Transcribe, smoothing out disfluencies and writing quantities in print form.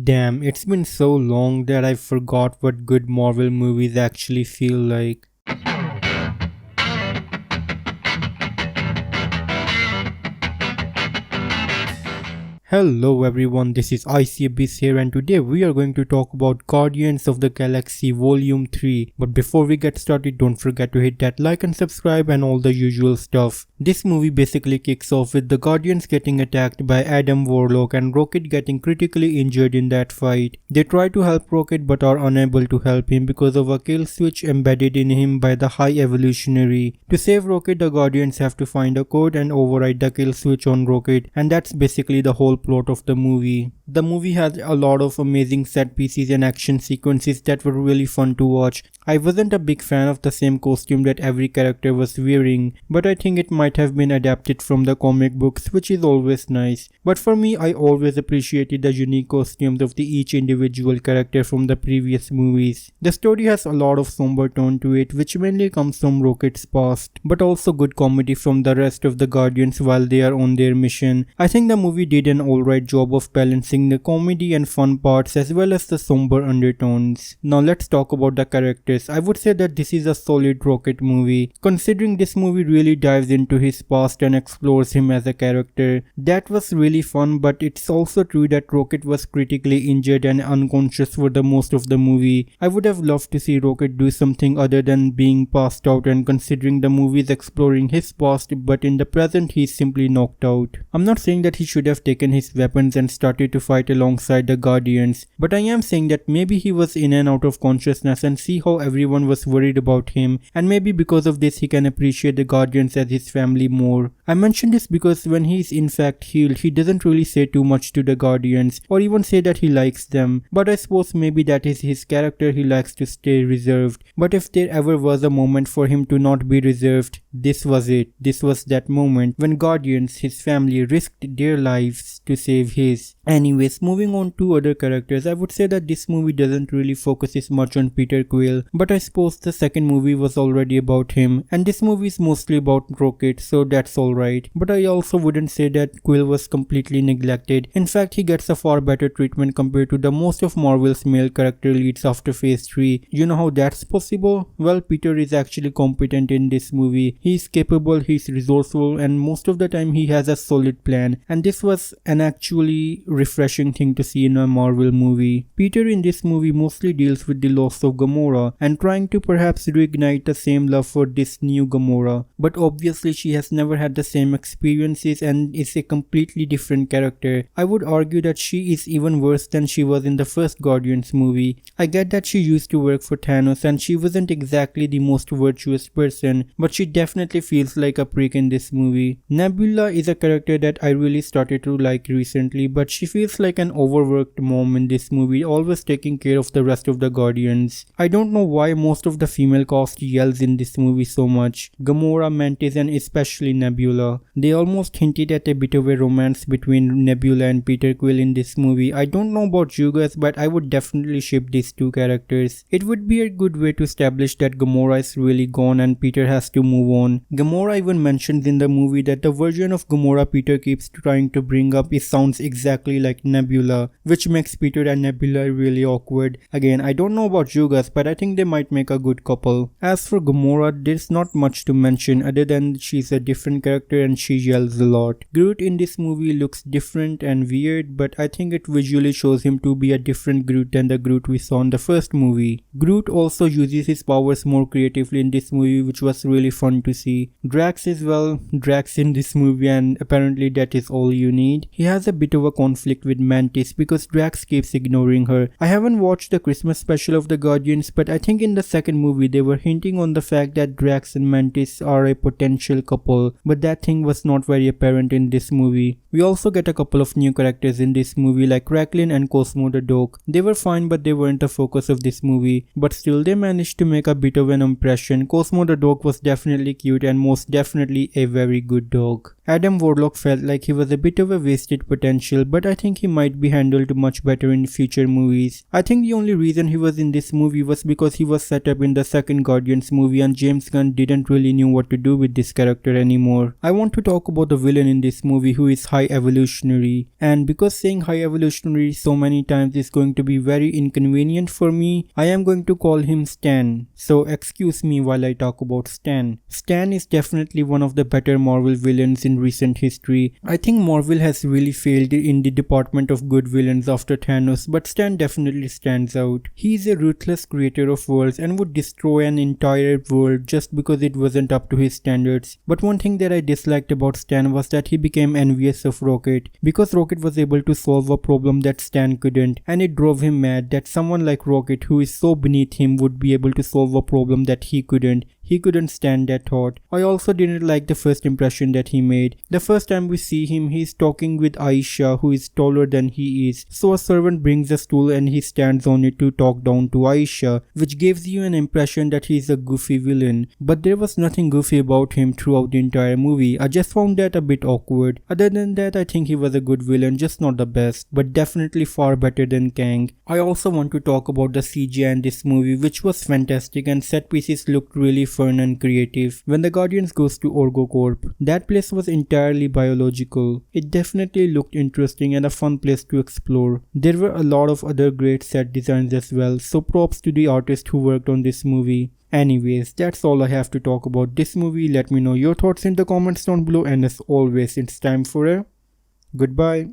Damn, it's been so long that I forgot what good Marvel movies actually feel like. Hello everyone, this is ICABIS here and today we are going to talk about Guardians of the Galaxy Volume 3. But before we get started, don't forget to hit that like and subscribe and all the usual stuff. This movie basically kicks off with the Guardians getting attacked by Adam Warlock and Rocket getting critically injured in that fight. They try to help Rocket but are unable to help him because of a kill switch embedded in him by the High Evolutionary. To save Rocket, the Guardians have to find a code and override the kill switch on Rocket, and that's basically the whole plot of the movie. The movie has a lot of amazing set pieces and action sequences that were really fun to watch. I wasn't a big fan of the same costume that every character was wearing, but I think it might have been adapted from the comic books, which is always nice. But for me, I always appreciated the unique costumes of each individual character from the previous movies. The story has a lot of somber tone to it, which mainly comes from Rocket's past, but also good comedy from the rest of the Guardians while they are on their mission. I think the movie did an alright job of balancing the comedy and fun parts as well as the somber undertones. Now let's talk about the characters. I would say that this is a solid Rocket movie, considering this movie really dives into his past and explores him as a character. That was really fun, but it's also true that Rocket was critically injured and unconscious for the most of the movie. I would have loved to see Rocket do something other than being passed out, and considering the movie is exploring his past, but in the present he's simply knocked out. I'm not saying that he should have taken his weapons and started to fight alongside the Guardians, but I am saying that maybe he was in and out of consciousness and see how everyone was worried about him, and maybe because of this he can appreciate the Guardians as his family more. I mention this because when he is in fact healed, he doesn't really say too much to the Guardians or even say that he likes them, but I suppose maybe that is his character, he likes to stay reserved. But if there ever was a moment for him to not be reserved, this was it. This was that moment when Guardians, his family, risked their lives to save his. Anyways, moving on to other characters, I would say that this movie doesn't really focus much on Peter Quill, but I suppose the second movie was already about him, and this movie is mostly about Rocket, so that's alright. But I also wouldn't say that Quill was completely neglected. In fact, he gets a far better treatment compared to the most of Marvel's male character leads after phase 3. You know how that's possible? Well, Peter is actually competent in this movie. He's capable, he's resourceful, and most of the time he has a solid plan, and this was an actually refreshing thing to see in a Marvel movie. Peter in this movie mostly deals with the loss of Gamora and trying to perhaps reignite the same love for this new Gamora, but obviously she has never had the same experiences and is a completely different character. I would argue that she is even worse than she was in the first Guardians movie. I get that she used to work for Thanos and she wasn't exactly the most virtuous person, but she definitely feels like a prick in this movie. Nebula is a character that I really started to like recently, but she feels like an overworked mom in this movie, always taking care of the rest of the Guardians. I don't know why most of the female cast yells in this movie so much. Gamora, Mantis, and especially Nebula. They almost hinted at a bit of a romance between Nebula and Peter Quill in this movie. I don't know about you guys, but I would definitely ship these two characters. It would be a good way to establish that Gamora is really gone and Peter has to move on. Gamora even mentions in the movie that the version of Gamora Peter keeps trying to bring up sounds exactly like Nebula, which makes Peter and Nebula really awkward. Again, I don't know about you guys, but I think they might make a good couple. As for Gamora, there's not much to mention other than she's a different character and she yells a lot. Groot in this movie looks different and weird, but I think it visually shows him to be a different Groot than the Groot we saw in the first movie. Groot also uses his powers more creatively in this movie, which was really fun to see. Drax is, well, Drax in this movie, and apparently that is all you need. He has a bit of a conflict with Mantis because Drax keeps ignoring her. I haven't watched the Christmas special of the Guardians, but I think in the second movie they were hinting on the fact that Drax and Mantis are a potential couple, but that thing was not very apparent in this movie. We also get a couple of new characters in this movie like Cracklin and Cosmo the dog. They were fine, but they weren't the focus of this movie, but still they managed to make a bit of an impression. Cosmo the dog was definitely cute and most definitely a very good dog. Adam Warlock felt like he was a bit of a wasted potential, but I think he might be handled much better in future movies. I think the only reason he was in this movie was because he was set up in the second Guardians movie and James Gunn didn't really know what to do with this character anymore. I want to talk about the villain in this movie, who is High Evolutionary, and because saying High Evolutionary so many times is going to be very inconvenient for me, I am going to call him Stan. So excuse me while I talk about Stan. Stan is definitely one of the better Marvel villains in recent history. I think Marvel has really failed in the department of good villains after Thanos, but Stan definitely stands out. He is a ruthless creator of worlds and would destroy an entire world just because it wasn't up to his standards. But one thing that I disliked about Stan was that he became envious of Rocket, because Rocket was able to solve a problem that Stan couldn't, and it drove him mad that someone like Rocket, who is so beneath him, would be able to solve a problem that he couldn't. He couldn't stand that thought. I also didn't like the first impression that he made. The first time we see him, he's talking with Aisha, who is taller than he is. So a servant brings a stool and he stands on it to talk down to Aisha, which gives you an impression that he's a goofy villain. But there was nothing goofy about him throughout the entire movie. I just found that a bit awkward. Other than that, I think he was a good villain, just not the best, but definitely far better than Kang. I also want to talk about the CGI in this movie, which was fantastic, and set pieces looked really fun and creative. When the Guardians goes to OrgoCorp, that place was entirely biological. It definitely looked interesting and a fun place to explore. There were a lot of other great set designs as well, so props to the artist who worked on this movie. Anyways, that's all I have to talk about this movie. Let me know your thoughts in the comments down below, and as always, it's time for a goodbye.